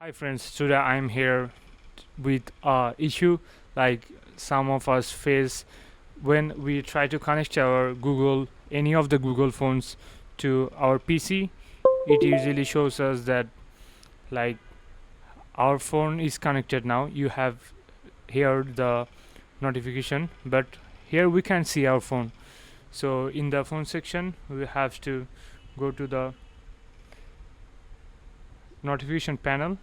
Hi friends, today I'm here with a issue like some of us face when we try to connect our any of the Google phones to our PC. It usually shows us that like our phone is connected now. You have here the notification, but here we can see our phone. So in the phone section, we have to go to the notification panel,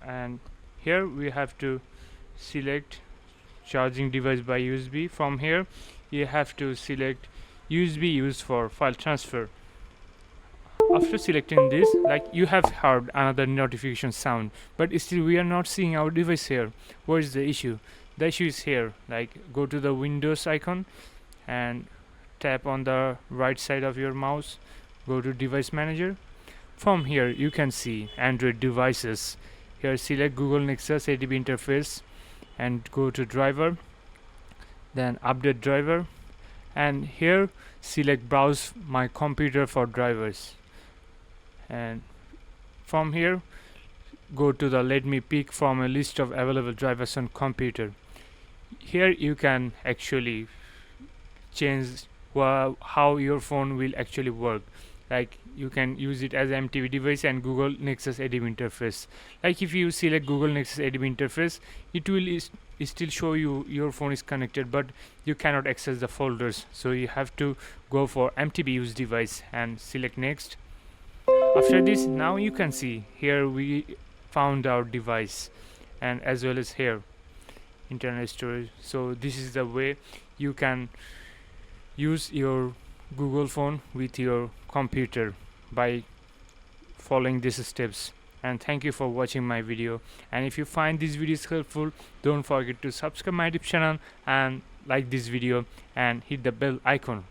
and here we have to select charging device by USB. From here you have to select USB used for file transfer. After selecting this, like, you have heard another notification sound, but still we are not seeing our device here. What is the issue? The issue is here. Like, go to the Windows icon and tap on the right side of your mouse, go to device manager. From here you can see Android devices. Here select Google Nexus ADB interface and go to driver, then update driver, and here select browse my computer for drivers, and from here go to the let me pick from a list of available drivers on computer. Here you can actually change how your phone will actually work. Like, you can use it as MTV device and Google Nexus ADB interface. Like, if you select Google Nexus ADB interface, it will still show you your phone is connected, but you cannot access the folders, so you have to go for MTB use device and select next. After this, now you can see here we found our device, and as well as here internal storage. So this is the way you can use your Google phone with your computer by following these steps. And thank you for watching my video, and if you find this video helpful, don't forget to subscribe my YouTube channel and like this video and hit the bell icon.